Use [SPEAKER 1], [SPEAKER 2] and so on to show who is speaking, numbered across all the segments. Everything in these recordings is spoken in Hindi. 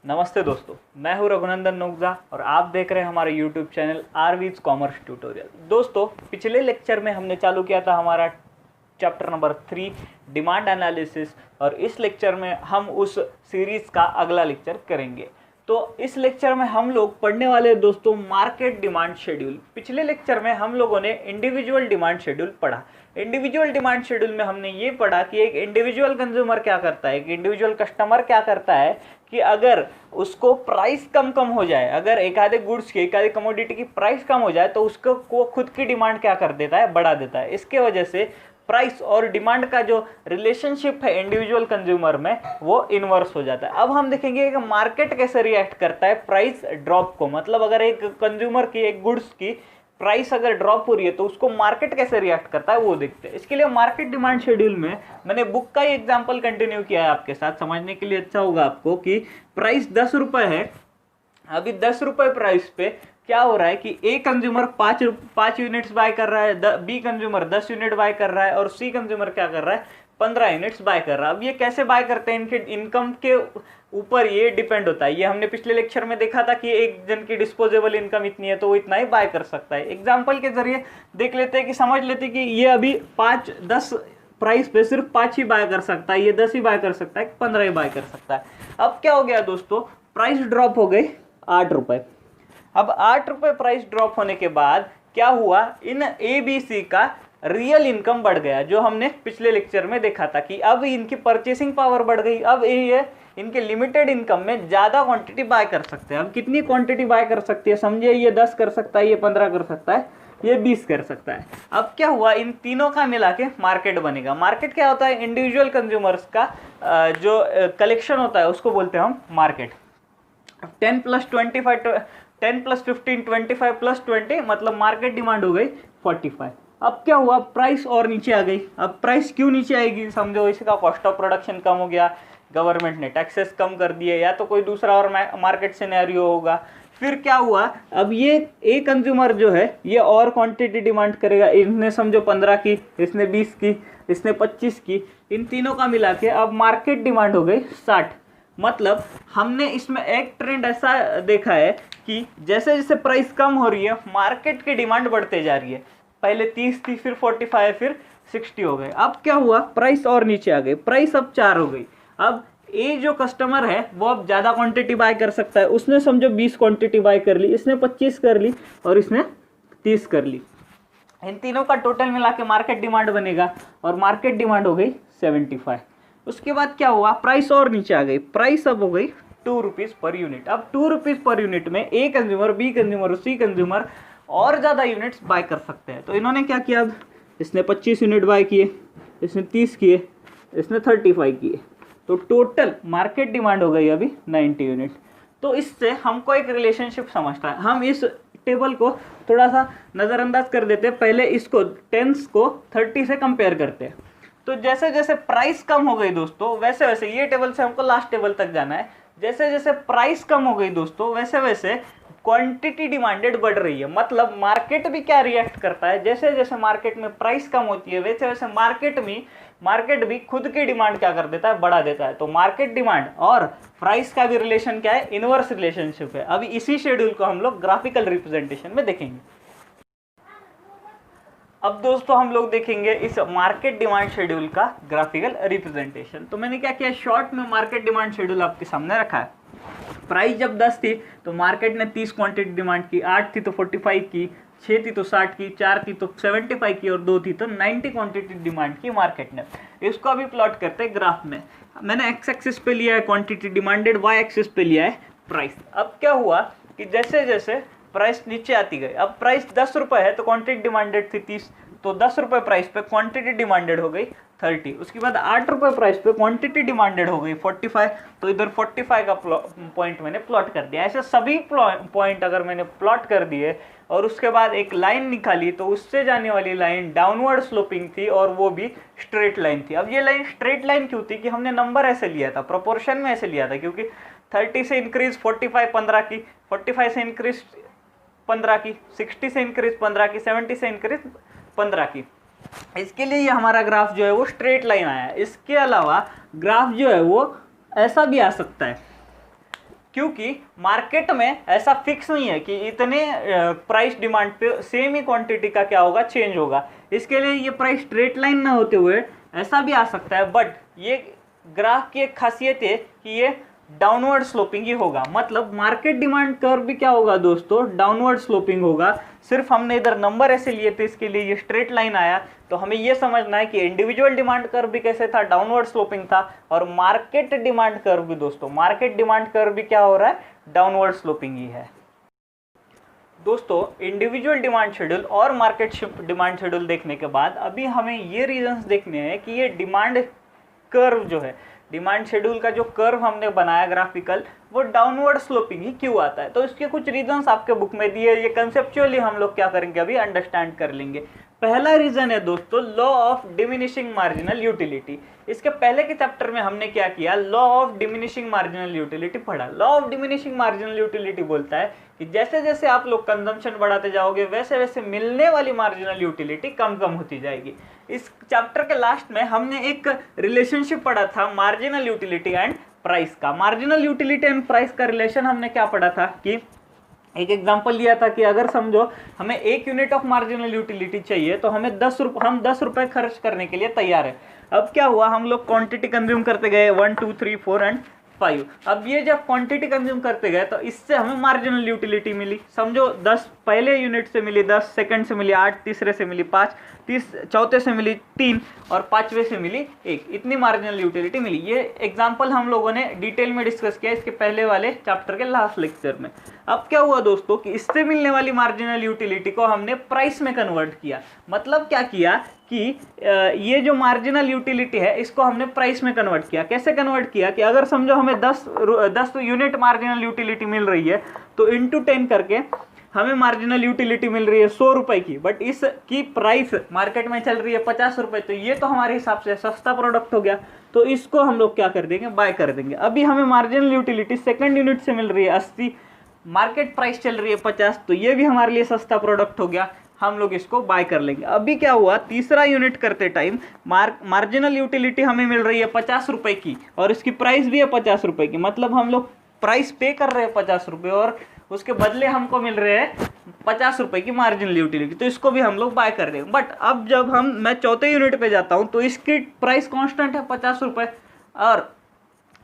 [SPEAKER 1] नमस्ते दोस्तों, मैं हूं रघुनंदन नुगजा और आप देख रहे हैं हमारे YouTube चैनल आरवीज कॉमर्स ट्यूटोरियल। दोस्तों, पिछले लेक्चर में हमने चालू किया था हमारा चैप्टर नंबर 3 डिमांड एनालिसिस और इस लेक्चर में हम उस सीरीज़ का अगला लेक्चर करेंगे। तो इस लेक्चर में हम लोग पढ़ने वाले दोस्तों मार्केट डिमांड शेड्यूल। पिछले लेक्चर में हम लोगों ने इंडिविजुअल डिमांड शेड्यूल पढ़ा। इंडिविजुअल डिमांड शेड्यूल में हमने ये पढ़ा कि एक इंडिविजुअल कंज्यूमर क्या करता है, एक इंडिविजुअल कस्टमर क्या करता है कि अगर उसको प्राइस कम हो जाए, अगर एक आधे गुड्स की, एक आधे कमोडिटी की प्राइस कम हो जाए तो उसको खुद की डिमांड क्या कर देता है, बढ़ा देता है। इसके वजह से प्राइस और डिमांड का जो रिलेशनशिप है इंडिविजुअल कंज्यूमर में वो इन्वर्स हो जाता है। अब हम देखेंगे कि मार्केट कैसे रिएक्ट करता है प्राइस ड्रॉप को। मतलब अगर एक कंज्यूमर की, एक गुड्स की प्राइस अगर ड्रॉप हो रही है तो उसको मार्केट कैसे रिएक्ट करता है वो देखते हैं। इसके लिए मार्केट डिमांड शेड्यूल में मैंने बुक का ही एग्जांपल कंटिन्यू किया है आपके साथ, समझने के लिए अच्छा होगा आपको कि प्राइस 10 रुपये है। अभी 10 रुपये प्राइस पे क्या हो रहा है कि ए कंज्यूमर 5 यूनिट्स बाय कर रहा है, बी कंज्यूमर 10 यूनिट बाय कर रहा है और सी कंज्यूमर क्या कर रहा है, 15 यूनिट्स बाय कर रहा है। अब ये कैसे बाय करते हैं, इनके इनकम के ऊपर ये डिपेंड होता है। ये हमने पिछले लेक्चर में देखा था कि एक जन की डिस्पोजेबल इनकम इतनी है तो वो इतना ही बाय कर सकता है। एग्जाम्पल के जरिए देख लेते हैं कि समझ लेते हैं कि ये अभी 10 प्राइस पे सिर्फ 5 ही बाय कर सकता है, ये 10 ही बाय कर सकता है, 15 ही बाय कर सकता है। अब क्या हो गया दोस्तों, प्राइस ड्रॉप हो गई 8 रुपये। अब 8 रुपये प्राइस ड्रॉप होने के बाद क्या हुआ, इन ए बी सी का रियल इनकम बढ़ गया, जो हमने पिछले लेक्चर में देखा था कि अब इनकी परचेसिंग पावर बढ़ गई। अब ये इनके लिमिटेड इनकम में ज़्यादा क्वांटिटी बाय कर सकते हैं। अब कितनी क्वांटिटी बाय कर सकती है, समझिए ये 10 कर सकता है, ये 15 कर सकता है, ये 20 कर सकता है। अब क्या हुआ, इन तीनों का मिला के मार्केट बनेगा। मार्केट क्या होता है, इंडिविजुअल कंज्यूमर्स का जो कलेक्शन होता है उसको बोलते हैं हम मार्केट। 10 + 25 10 + 15 25 + 20 मतलब मार्केट डिमांड हो गई 45। अब क्या हुआ, प्राइस और नीचे आ गई। अब प्राइस क्यों नीचे आएगी, समझो इसका कॉस्ट ऑफ प्रोडक्शन कम हो गया, गवर्नमेंट ने टैक्सेस कम कर दिए, या तो कोई दूसरा और मार्केट सिनेरियो होगा। फिर क्या हुआ, अब ये ए कंज्यूमर जो है ये और क्वांटिटी डिमांड करेगा। इसने समझो 15 की, इसने 20 की, इसने 25 की, इन तीनों का मिला के अब मार्केट डिमांड हो गई 60। मतलब हमने इसमें एक ट्रेंड ऐसा देखा है कि जैसे जैसे प्राइस कम हो रही है मार्केट की डिमांड बढ़ते जा रही है। पहले 30 थी, फिर 45, फिर 60 हो गए। अब क्या हुआ, प्राइस और नीचे आ गई, प्राइस अब 4 हो गई। अब ए जो कस्टमर है वो अब ज़्यादा क्वांटिटी बाय कर सकता है। उसने समझो 20 क्वांटिटी बाय कर ली, इसने 25 कर ली और इसने 30 कर ली। इन तीनों का टोटल मिला के मार्केट डिमांड बनेगा और मार्केट डिमांड हो गई 75। उसके बाद क्या हुआ, प्राइस और नीचे आ गई, प्राइस अब हो गई 2 रुपीज़ पर यूनिट। अब 2 रुपीज़ पर यूनिट में ए कंज्यूमर, बी कंज्यूमर और सी कंज्यूमर और ज़्यादा यूनिट्स बाय कर सकते हैं। तो इन्होंने क्या किया, अब इसने 25 यूनिट बाय किए, इसने 30 किए, इसने 35 किए, तो टोटल मार्केट डिमांड हो गई अभी 90 यूनिट। तो इससे हमको एक रिलेशनशिप समझता है। हम इस टेबल को थोड़ा सा नज़रअंदाज कर देते हैं। पहले इसको 10 को 30 से कंपेयर करते हैं। तो जैसे जैसे प्राइस कम हो गई दोस्तों, वैसे वैसे ये टेबल से हमको लास्ट टेबल तक जाना है। जैसे जैसे प्राइस कम हो गई दोस्तों, वैसे वैसे क्वांटिटी डिमांडेड बढ़ रही है। मतलब मार्केट भी क्या रिएक्ट करता है, जैसे जैसे मार्केट में प्राइस कम होती है वैसे वैसे मार्केट भी खुद की डिमांड क्या कर देता है, बढ़ा देता है। तो मार्केट डिमांड और प्राइस का भी रिलेशन क्या है, इनवर्स रिलेशनशिप है। अभी इसी शेड्यूल को हम लोग ग्राफिकल रिप्रेजेंटेशन में देखेंगे। अब दोस्तों हम लोग देखेंगे इस मार्केट डिमांड शेड्यूल का ग्राफिकल रिप्रेजेंटेशन। तो मैंने क्या किया, शॉर्ट में मार्केट डिमांड शेड्यूल आपके सामने रखा है। प्राइस जब 10 थी तो मार्केट ने 30 क्वांटिटी डिमांड की, 8 थी तो 45 की, 6 थी तो 60 की, 4 थी तो 75 की और 2 थी तो 90 क्वांटिटी डिमांड की मार्केट ने। इसको अभी प्लॉट करते हैं ग्राफ में। मैंने एक्स एक्सिस पे लिया है क्वांटिटी डिमांडेड, वाई एक्सिस पे लिया है प्राइस। अब क्या हुआ कि जैसे जैसे प्राइस नीचे आती गई, अब प्राइस 10 रुपये है तो क्वांटिटी डिमांडेड थी 30, तो 10 रुपये प्राइस पे क्वांटिटी डिमांडेड हो गई 30। उसके बाद 8 रुपये प्राइस पे क्वांटिटी डिमांडेड हो गई 45, तो इधर 45 का पॉइंट मैंने प्लॉट कर दिया। ऐसे सभी पॉइंट अगर मैंने प्लॉट कर दिए और उसके बाद एक लाइन निकाली तो उससे जाने वाली लाइन डाउनवर्ड स्लोपिंग थी और वो भी स्ट्रेट लाइन थी। अब ये लाइन स्ट्रेट लाइन क्यों थी कि हमने नंबर ऐसे लिया था, प्रोपोर्शन में ऐसे लिया था, क्योंकि 30 से इंक्रीज 45 15 की, 45 से इंक्रीज 15 की, 60 से इंक्रीज 15 की, 70 से इंक्रीज 15 की। इसके लिए ये हमारा ग्राफ जो है वो स्ट्रेट लाइन आया है। इसके अलावा ग्राफ जो है वो ऐसा भी आ सकता है। क्योंकि मार्केट में ऐसा फिक्स नहीं है कि इतने प्राइस डिमांड पे सेम ही क्वांटिटी का क्या होगा, चेंज होगा। इसके लिए ये प्राइस स्ट्रेट लाइन ना होते हुए ऐसा भी आ सकता है, बट ये ग्राफ की एक खासियत है कि ये डाउनवर्ड स्लोपिंग ही होगा। मतलब मार्केट डिमांड कर्व भी क्या होगा दोस्तों, डाउनवर्ड स्लोपिंग होगा। सिर्फ हमने इधर नंबर ऐसे लिए थे, इसके लिए ये स्ट्रेट लाइन आया। तो हमें ये समझना है कि इंडिविजुअल डिमांड कर्व भी कैसे था, डाउनवर्ड स्लोपिंग था, और मार्केट डिमांड कर्व भी दोस्तों, मार्केट डिमांड कर्व भी क्या हो रहा है, डाउनवर्ड स्लोपिंग ही है। दोस्तों इंडिविजुअल डिमांड शेड्यूल और मार्केट डिमांड शेड्यूल देखने के बाद अभी हमें ये रीजंस देखने हैं कि ये डिमांड कर्व जो है, डिमांड शेड्यूल का जो कर्व हमने बनाया ग्राफिकल, वो डाउनवर्ड स्लोपिंग ही क्यों आता है। तो इसके कुछ रीजंस आपके बुक में दिए, ये कंसेप्चुअली हम लोग क्या करेंगे, अभी अंडरस्टैंड कर लेंगे। पहला रीजन है दोस्तों law of diminishing marginal utility. इसके पहले के चैप्टर में हमने क्या किया, law of diminishing marginal utility पढ़ा। Law of diminishing marginal utility बोलता है कि जैसे जैसे आप लोग कंजम्पशन बढ़ाते जाओगे वैसे वैसे मिलने वाली मार्जिनल यूटिलिटी कम कम होती जाएगी। इस चैप्टर के लास्ट में हमने एक रिलेशनशिप पढ़ा था मार्जिनल यूटिलिटी एंड प्राइस का। मार्जिनल यूटिलिटी एंड प्राइस का रिलेशन हमने क्या पढ़ा था कि एक एग्जांपल लिया था कि अगर समझो हमें 1 यूनिट ऑफ मार्जिनल यूटिलिटी चाहिए तो हमें 10 रुपए खर्च करने के लिए तैयार है। अब क्या हुआ, हम लोग क्वांटिटी कंज्यूम करते गए 1 2 3 4 एंड 5। अब ये जब क्वांटिटी कंज्यूम करते गए तो इससे हमें मार्जिनल यूटिलिटी मिली। समझो 10 पहले यूनिट से मिली 10, सेकंड से मिली 8, तीसरे से मिली 5, चौथे से मिली 3 और पांचवे से मिली 1। इतनी मार्जिनल यूटिलिटी मिली। ये एग्जांपल हम लोगों ने डिटेल में डिस्कस किया इसके पहले वाले चैप्टर के लास्ट लेक्चर में। अब क्या हुआ दोस्तों कि इससे मिलने वाली मार्जिनल यूटिलिटी को हमने प्राइस में कन्वर्ट किया। मतलब क्या किया कि ये जो मार्जिनल यूटिलिटी है इसको हमने प्राइस में कन्वर्ट किया। कैसे कन्वर्ट किया कि अगर समझो हमें 10 यूनिट मार्जिनल यूटिलिटी मिल रही है तो इंटू 10 करके हमें मार्जिनल यूटिलिटी मिल रही है 100 रुपए की, बट इसकी प्राइस मार्केट में चल रही है 50 रुपए। तो ये तो हमारे हिसाब से सस्ता प्रोडक्ट हो गया, तो इसको हम लोग क्या कर देंगे, बाय कर देंगे। अभी हमें मार्जिनल यूटिलिटी सेकंड यूनिट से मिल रही है 80, मार्केट प्राइस चल रही है 50, तो ये भी हमारे लिए सस्ता प्रोडक्ट हो गया, हम लोग इसको बाय कर लेंगे। अभी क्या हुआ, तीसरा यूनिट करते टाइम मार्जिनल यूटिलिटी हमें मिल रही है 50 रुपए की और इसकी प्राइस भी है 50 रुपए की। मतलब हम लोग प्राइस पे कर रहे हैं 50 रुपए और उसके बदले हमको मिल रहे हैं 50 रुपए की मार्जिनल यूटिलिटी, तो इसको भी हम लोग बाय कर देंगे। बट अब जब मैं चौथे यूनिट पे जाता हूँ तो इसकी प्राइस कांस्टेंट है 50 रुपए और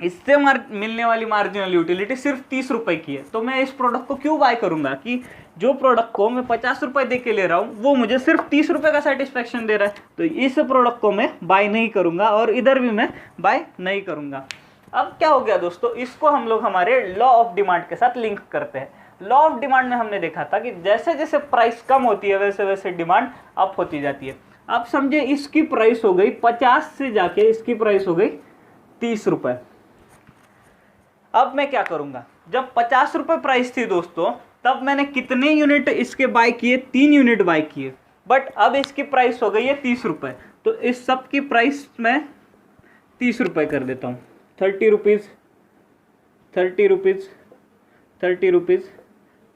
[SPEAKER 1] इससे मिलने वाली मार्जिनल यूटिलिटी सिर्फ 30 रुपए की है। तो मैं इस प्रोडक्ट को क्यों बाय करूंगा कि जो प्रोडक्ट को मैं 50 रुपए दे के ले रहा हूँ वो मुझे सिर्फ 30 रुपए का सेटिस्फेक्शन दे रहा है, तो इस प्रोडक्ट को मैं बाय नहीं करूंगा और इधर भी मैं बाय नहीं करूंगा। अब क्या हो गया दोस्तों, इसको हम लोग हमारे लॉ ऑफ डिमांड के साथ लिंक करते हैं। लॉ ऑफ डिमांड में हमने देखा था कि जैसे जैसे प्राइस कम होती है वैसे वैसे डिमांड अप होती जाती है। अब समझे इसकी प्राइस हो गई 50 से जाके इसकी प्राइस हो गई 30 रुपए। अब मैं क्या करूंगा, जब 50 रुपए प्राइस थी दोस्तों तब मैंने कितने यूनिट इसके बाय किए, 3 यूनिट बाय किए। बट अब इसकी प्राइस हो गई है 30 रुपए, तो इस सब की प्राइस मैं 30 रुपए कर देता हूँ। 30 rupees 30 rupees 30 rupees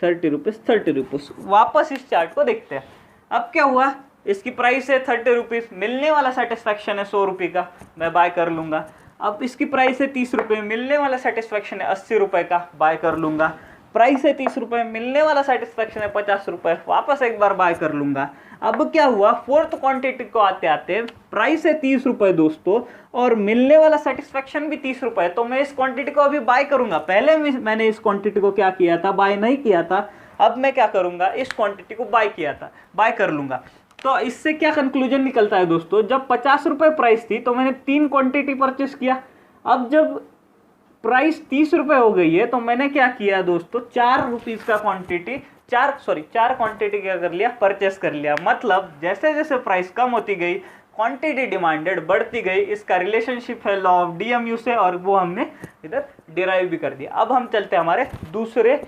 [SPEAKER 1] 30 rupees 30 rupees. वापस इस चार्ट को देखते हैं। अब क्या हुआ, इसकी प्राइस है 30 रुपीज़, मिलने वाला सेटिस्फैक्शन है 100 रुपये का, मैं बाय कर लूँगा। अब इसकी प्राइस है 30 रुपये, मिलने वाला सेटिस्फैक्शन है 80 रुपये का, बाय कर लूँगा। प्राइस है 30 रुपये, मिलने वाला सेटिस्फैक्शन है 50 रुपये, वापस एक बार बाय कर लूँगा। अब क्या हुआ, फोर्थ क्वांटिटी को आते आते प्राइस है 30 रुपये दोस्तों और मिलने वाला सेटिस्फैक्शन भी 30 रुपये, तो मैं इस क्वांटिटी को अभी बाय करूँगा। पहले मैंने इस क्वांटिटी को क्या किया था, बाय नहीं किया था। अब मैं क्या करूँगा, इस क्वांटिटी को बाय किया था, बाय कर लूँगा। तो इससे क्या कंक्लूजन निकलता है दोस्तों, जब 50 रुपये प्राइस थी तो मैंने 3 क्वांटिटी परचेस किया। अब जब प्राइस 30 रुपये हो गई है तो मैंने क्या किया दोस्तों, 4 रुपीज़ का क्वांटिटी 4 क्वांटिटी क्या कर लिया, परचेस कर लिया। मतलब जैसे जैसे प्राइस कम होती गई क्वांटिटी डिमांडेड बढ़ती गई। इसका रिलेशनशिप है लॉ ऑफ DMU से और वो हमने इधर डिराइव भी कर दिया। अब हम चलते हैं हमारे दूसरे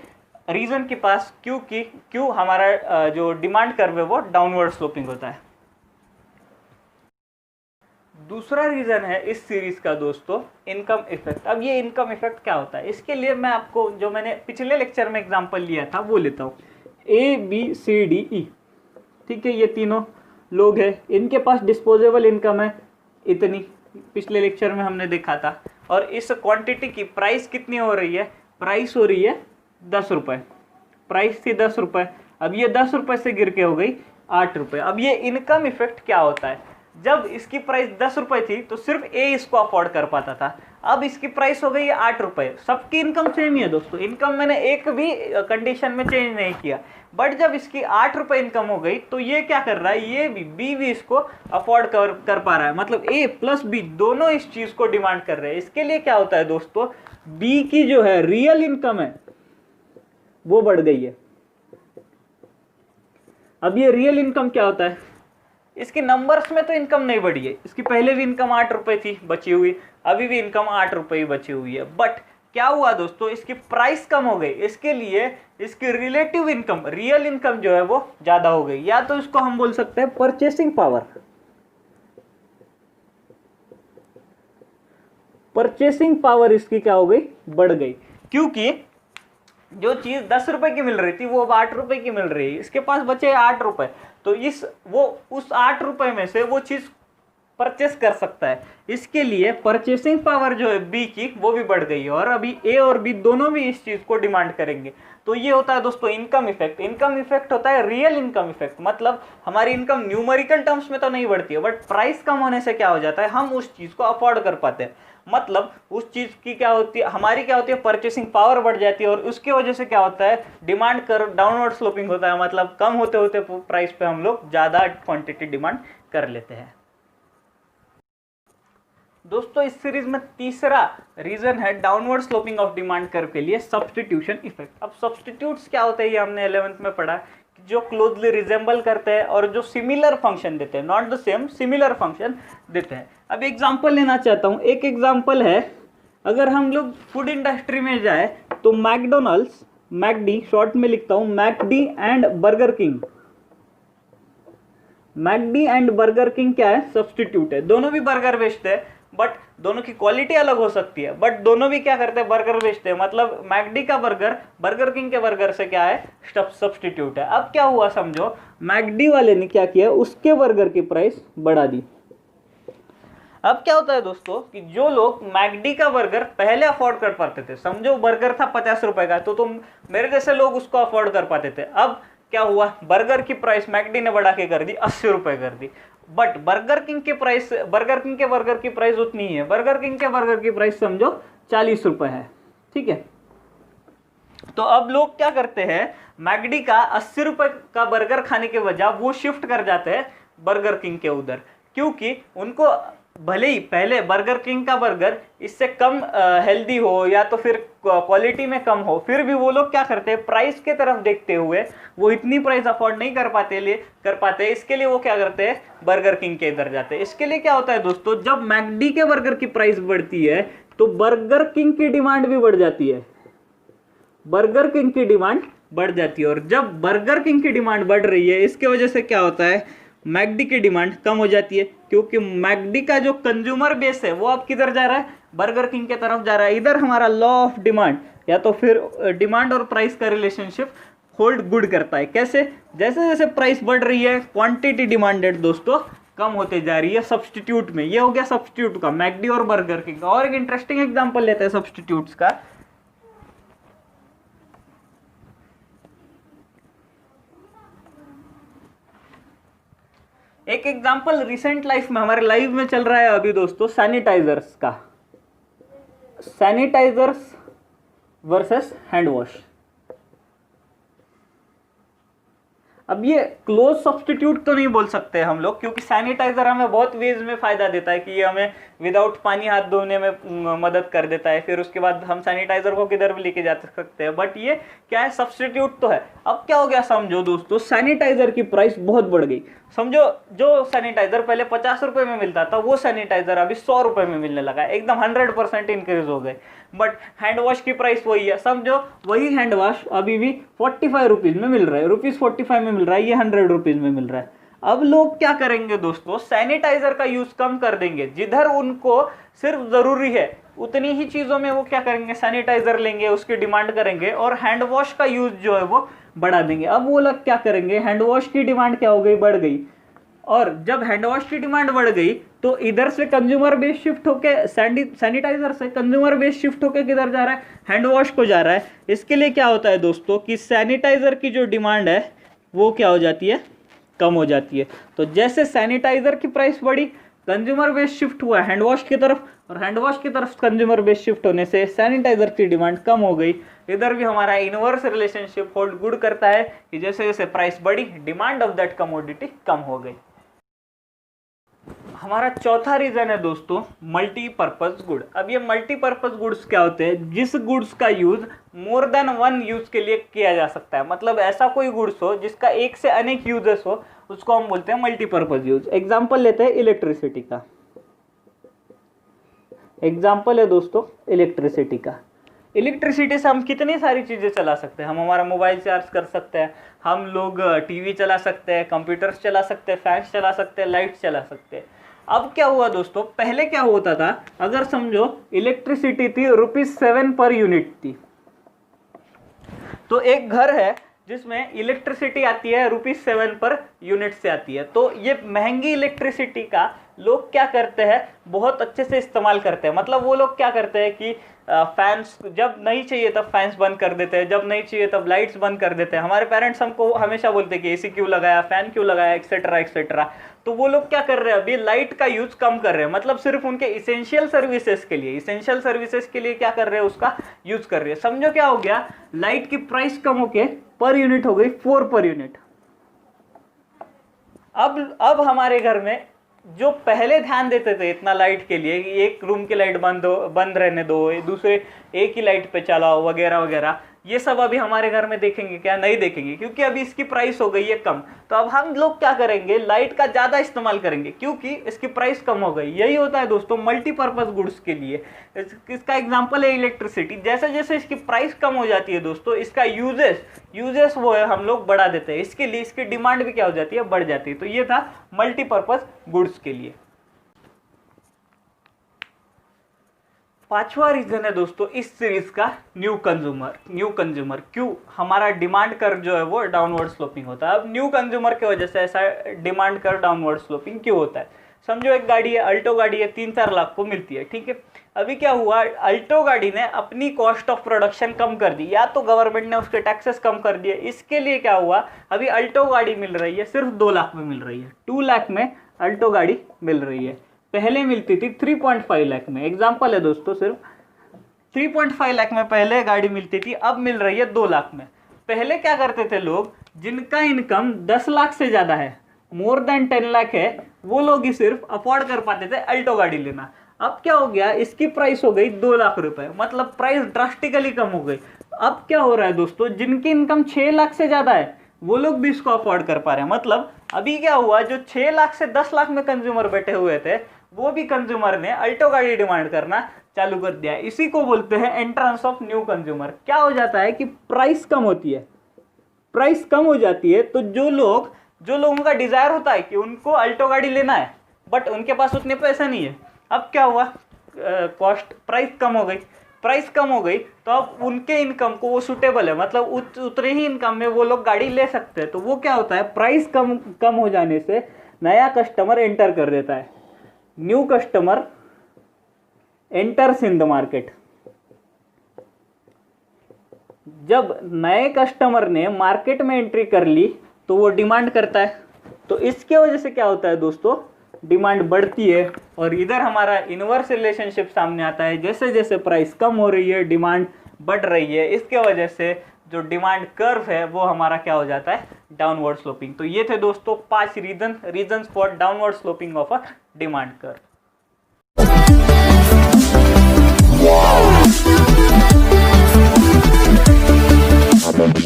[SPEAKER 1] रीज़न के पास, क्यों हमारा जो डिमांड कर्व है वो डाउनवर्ड स्लोपिंग होता है। दूसरा रीज़न है इस सीरीज़ का दोस्तों, इनकम इफेक्ट। अब ये इनकम इफेक्ट क्या होता है, इसके लिए मैं आपको जो मैंने पिछले लेक्चर में एग्जांपल लिया था वो लेता हूँ। ABCDE, ठीक है, ये तीनों लोग हैं, इनके पास डिस्पोजेबल इनकम है इतनी, पिछले लेक्चर में हमने देखा था। और इस क्वांटिटी की प्राइस कितनी हो रही है, प्राइस हो रही है 10 रुपये, प्राइस थी 10 रुपये, अब ये 10 रुपये से गिर के हो गई 8 रुपये। अब ये इनकम इफेक्ट क्या होता है, जब इसकी प्राइस 10 रुपये थी तो सिर्फ ए इसको अफोर्ड कर पाता था, अब इसकी प्राइस हो गई है 8 रुपये। सबकी इनकम सेम ही है दोस्तों, इनकम मैंने एक भी कंडीशन में चेंज नहीं किया, बट जब इसकी 8 रुपये इनकम हो गई तो ये क्या कर रहा है, ये भी बी भी इसको अफोर्ड कर पा रहा है, मतलब ए प्लस बी दोनों इस चीज को डिमांड कर रहे हैं। इसके लिए क्या होता है दोस्तों, बी की जो है रियल इनकम है वो बढ़ गई है। अब ये रियल इनकम क्या होता है, इसकी नंबर्स में तो इनकम नहीं बढ़ी है, इसकी पहले भी इनकम 8 रुपये थी बची हुई, अभी भी इनकम 8 रुपये ही बची हुई है, बट क्या हुआ दोस्तों, इसकी प्राइस कम हो गई, इसके लिए इसकी रिलेटिव इनकम, रियल इनकम जो है वो ज्यादा हो गई, या तो इसको हम बोल सकते हैं परचेसिंग पावर। परचेसिंग पावर इसकी क्या हो गई, बढ़ गई, क्योंकि जो चीज 10 रुपए की मिल रही थी वो अब 8 रुपए की मिल रही है, इसके पास बचे 8 रुपए, तो उस 8 रुपए में से वो चीज परचेस कर सकता है। इसके लिए परचेसिंग पावर जो है बी की वो भी बढ़ गई है, और अभी ए और बी दोनों भी इस चीज को डिमांड करेंगे। तो ये होता है दोस्तों इनकम इफेक्ट। इनकम इफेक्ट होता है रियल इनकम इफेक्ट, मतलब हमारी इनकम न्यूमेरिकल टर्म्स में तो नहीं बढ़ती है, बट प्राइस कम होने से क्या हो जाता है, हम उस चीज को अफोर्ड कर पाते हैं, मतलब उस चीज की क्या होती है, हमारी क्या होती है, परचेसिंग पावर बढ़ जाती है, और उसकी वजह से क्या होता है, डिमांड कर्व डाउनवर्ड स्लोपिंग होता है, मतलब कम होते होते प्राइस पे हम लोग ज्यादा क्वांटिटी डिमांड कर लेते हैं। दोस्तों इस सीरीज में तीसरा रीजन है downward sloping of demand curve के लिए, सब्स्टिट्यूशन इफेक्ट। अब सब्स्टिट्यूट्स क्या होते हैं, ये हमने 11th में पढ़ा, जो क्लोजली रिजेंबल करते हैं और जो सिमिलर फंक्शन देते हैं, not the same, similar function देते हैं। अब एग्जांपल लेना चाहता हूं, एक एग्जांपल है, अगर हम लोग फूड इंडस्ट्री में जाए तो मैकडोनल्ड्स, मैकडी शॉर्ट में लिखता हूं, McD and burger king, McD and burger king क्या है, सब्स्टिट्यूट है, दोनों भी बर्गर बेचते हैं, बट दोनों की क्वालिटी अलग हो सकती है, बट दोनों भी क्या करते हैं, बर्गर बेचते हैं, मतलब मैकडी का बर्गर बर्गर किंग के बर्गर से क्या है, सब्स्टिट्यूट है। अब क्या हुआ समझो, मैकडी वाले ने क्या किया, उसके बर्गर की प्राइस बढ़ा दी। अब क्या होता है दोस्तों कि जो लोग मैकडी का बर्गर पहले अफोर्ड कर पाते थे, समझो बर्गर था 50 रुपए का, तो तुम मेरे जैसे लोग उसको अफोर्ड कर पाते थे, अब क्या हुआ, बर्गर की प्राइस मैकडी ने बढ़ा के कर दी 80 रुपए कर दी, बट बर्गर किंग के बर्गर की प्राइस उतनी ही है, बर्गर किंग के बर्गर की प्राइस समझो 40 रुपए है, ठीक है। तो अब लोग क्या करते हैं, मैकडी का 80 रुपए का बर्गर खाने के बजाय वो शिफ्ट कर जाते हैं बर्गर किंग के उधर, क्योंकि उनको भले ही पहले बर्गर किंग का बर्गर इससे कम हेल्दी हो या तो फिर क्वालिटी में कम हो, फिर भी वो लोग क्या करते हैं, प्राइस के तरफ देखते हुए वो इतनी प्राइस अफोर्ड नहीं कर पाते, इसके लिए वो क्या करते हैं, बर्गर किंग के इधर जाते हैं। इसके लिए क्या होता है दोस्तों, जब मैकडी के बर्गर की प्राइस बढ़ती है तो बर्गर किंग की डिमांड भी बढ़ जाती है, बर्गर किंग की डिमांड बढ़ जाती है, और जब बर्गर किंग की डिमांड बढ़ रही है, इसके वजह से क्या होता है, मैकडी की डिमांड कम हो जाती है, क्योंकि मैकडी का जो कंज्यूमर बेस है वो अब किधर जा रहा है, बर्गर किंग के तरफ जा रहा है। इधर हमारा लॉ ऑफ डिमांड या तो फिर डिमांड और प्राइस का रिलेशनशिप होल्ड गुड करता है। कैसे, जैसे जैसे प्राइस बढ़ रही है क्वांटिटी डिमांडेड दोस्तों कम होते जा रही है सब्स्टिट्यूट में। ये हो गया सब्स्टिट्यूट का, मैकडी और बर्गर किंग का। और एक इंटरेस्टिंग एग्जांपल लेते हैं सब्स्टिट्यूट्स का। एक एग्जांपल रिसेंट लाइफ में, हमारे लाइफ में चल रहा है अभी दोस्तों, सैनिटाइजर्स का, सैनिटाइजर्स वर्सेस हैंड वॉश। अब ये क्लोज सब्स्टिट्यूट तो नहीं बोल सकते हम लोग, क्योंकि सैनिटाइजर हमें बहुत वेज में फायदा देता है कि ये हमें विदाउट पानी हाथ धोने में मदद कर देता है, फिर उसके बाद हम सैनिटाइजर को किधर भी लेके जा सकते हैं, बट ये क्या है, सब्स्टिट्यूट तो है। अब क्या हो गया समझो दोस्तों, सैनिटाइजर की प्राइस बहुत बढ़ गई। समझो जो सैनिटाइजर पहले 50 रुपए में मिलता था, वो सैनिटाइजर अभी 100 रुपए में मिलने लगा, एकदम 100% इंक्रीज हो गए। बट हैंड वॉश की प्राइस वही है, समझो वही हैंड वॉश अभी भी 45 रुपीज में मिल रहा है, ₹45 में मिल रहा है, ये 100 रुपीज में मिल रहा है। अब लोग क्या करेंगे दोस्तों, सैनिटाइजर का यूज कम कर देंगे, जिधर उनको सिर्फ जरूरी है उतनी ही चीजों में वो क्या करेंगे, सैनिटाइजर लेंगे, उसकी डिमांड करेंगे, और हैंड वॉश का यूज जो है वो बढ़ा देंगे। अब वो लोग क्या करेंगे, हैंड वॉश की डिमांड क्या हो गई, बढ़ गई, और जब हैंड वॉश की डिमांड बढ़ गई तो इधर से कंज्यूमर बेस शिफ्ट होके सैनिटाइजर से कंज्यूमर बेस शिफ्ट होके किधर जा रहा है, हैंड वॉश को जा रहा है। इसके लिए क्या होता है दोस्तों कि सैनिटाइजर की जो डिमांड है वो क्या हो जाती है, कम हो जाती है। तो जैसे सैनिटाइजर की प्राइस बढ़ी, कंज्यूमर बेस शिफ्ट हुआ हैंड वॉश की तरफ, और हैंड वॉश की तरफ कंज्यूमर बेस शिफ्ट होने से सैनिटाइजर की डिमांड कम हो गई। इधर भी हमारा इनवर्स रिलेशनशिप होल्ड गुड करता है कि जैसे जैसे प्राइस बढ़ी, डिमांड ऑफ दैट कमोडिटी कम हो गई। हमारा चौथा रीजन है दोस्तों मल्टीपर्पज गुड। अब ये मल्टीपर्पज गुड्स क्या होते हैं, जिस गुड्स का use more than one use के लिए किया जा सकता है। मतलब ऐसा कोई गुड्स हो जिसका एक से अनेक यूजेस हो, उसको हम बोलते हैं मल्टीपर्पज यूज। एग्जांपल लेते हैं इलेक्ट्रिसिटी का। एग्जांपल है दोस्तों इलेक्ट्रिसिटी का। इलेक्ट्रिसिटी से हम कितनी सारी चीज़ें चला सकते हैं। हम हमारा मोबाइल चार्ज कर सकते हैं, हम लोग टीवी चला सकते हैं, कंप्यूटर्स चला सकते हैं, फैंस चला सकते हैं, लाइट्स चला सकते हैं। अब क्या हुआ दोस्तों, पहले क्या होता था, अगर समझो इलेक्ट्रिसिटी थी ₹7 पर यूनिट थी, तो एक घर है जिसमें इलेक्ट्रिसिटी आती है ₹7 पर यूनिट से आती है। तो ये महंगी इलेक्ट्रिसिटी का लोग क्या करते हैं, बहुत अच्छे से इस्तेमाल करते हैं। मतलब वो लोग क्या करते हैं कि फैंस जब नहीं चाहिए तब फैंस बंद कर देते हैं, जब नहीं चाहिए तब लाइट्स बंद कर देते हैं। हमारे पेरेंट्स हमको हमेशा बोलते हैं कि एसी क्यों लगाया, फैन क्यों लगाया, एक्सेट्रा एक्सेट्रा। तो वो लोग क्या कर रहे हैं, अभी लाइट का यूज कम कर रहे हैं। मतलब सिर्फ उनके इसेंशियल सर्विसेज के लिए क्या कर रहे हैं, उसका यूज कर रहे हैं। समझो क्या हो गया, लाइट की प्राइस कम होके पर यूनिट हो गई 4 पर यूनिट। अब हमारे घर में जो पहले ध्यान देते थे इतना लाइट के लिए कि एक रूम की लाइट बंद रहने दो, दूसरे एक ही लाइट पे चलाओ वगैरह वगैरह, ये सब अभी हमारे घर में देखेंगे क्या, नहीं देखेंगे, क्योंकि अभी इसकी प्राइस हो गई है कम। तो अब हम लोग क्या करेंगे, लाइट का ज़्यादा इस्तेमाल करेंगे क्योंकि इसकी प्राइस कम हो गई। यही होता है दोस्तों मल्टीपर्पज़ गुड्स के लिए। इसका एग्जांपल है इलेक्ट्रिसिटी। जैसे जैसे इसकी प्राइस कम हो जाती है दोस्तों, इसका यूजेस वो है हम लोग बढ़ा देते हैं। इसके लिए इसकी डिमांड भी क्या हो जाती है, बढ़ जाती है। तो ये था मल्टीपर्पज़ गुड्स के लिए। पांचवा रीजन है दोस्तों इस सीरीज का न्यू कंज्यूमर। क्यों हमारा डिमांड कर्व जो है वो डाउनवर्ड स्लोपिंग होता है। अब न्यू कंज्यूमर की वजह से ऐसा डिमांड कर्व डाउनवर्ड स्लोपिंग क्यों होता है। समझो एक गाड़ी है, अल्टो गाड़ी है, 3-4 लाख को मिलती है, ठीक है। अभी क्या हुआ, अल्टो गाड़ी ने अपनी कॉस्ट ऑफ प्रोडक्शन कम कर दी, या तो गवर्नमेंट ने उसके टैक्सेस कम कर दिए। इसके लिए क्या हुआ, अभी अल्टो गाड़ी मिल रही है सिर्फ 2 लाख में मिल रही है। 2 लाख में अल्टो गाड़ी मिल रही है, पहले मिलती थी 3.5 लाख में। एग्जाम्पल है दोस्तों, सिर्फ 3.5 लाख में पहले गाड़ी मिलती थी, अब मिल रही है 2 लाख में। पहले क्या करते थे लोग, जिनका इनकम 10 लाख से ज़्यादा है, मोर देन 10 लाख है, वो लोग ही सिर्फ अफोर्ड कर पाते थे अल्टो गाड़ी लेना। अब क्या हो गया, इसकी प्राइस हो गई 2 लाख रुपए, मतलब प्राइस ड्रास्टिकली कम हो गई। अब क्या हो रहा है दोस्तों, जिनकी इनकम 6 लाख से ज़्यादा है वो लोग भी इसको अफोर्ड कर पा रहे हैं। मतलब अभी क्या हुआ, जो 6 लाख से 10 लाख में कंज्यूमर बैठे हुए थे, वो भी कंज्यूमर ने अल्टो गाड़ी डिमांड करना चालू कर दिया। इसी को बोलते हैं एंट्रेंस ऑफ न्यू कंज्यूमर। क्या हो जाता है कि प्राइस कम होती है, प्राइस कम हो जाती है, तो जो लोगों का डिजायर होता है कि उनको अल्टो गाड़ी लेना है, बट उनके पास उतने पैसे नहीं है। अब क्या हुआ, प्राइस कम हो गई, तो अब उनके इनकम को वो सूटेबल है, मतलब उतने ही इनकम में वो लोग गाड़ी ले सकते हैं। तो वो क्या होता है, प्राइस कम हो जाने से नया कस्टमर एंटर कर देता है, new customer enters in the market. जब नए कस्टमर ने मार्केट में एंट्री कर ली तो वो डिमांड करता है। तो इसके वजह से क्या होता है दोस्तों, डिमांड बढ़ती है, और इधर हमारा इनवर्स रिलेशनशिप सामने आता है। जैसे जैसे प्राइस कम हो रही है, डिमांड बढ़ रही है। इसके वजह से जो डिमांड कर्व है वो हमारा क्या हो जाता है, डाउनवर्ड स्लोपिंग। तो ये थे दोस्तों 5 reasons for downward sloping of a demand curve.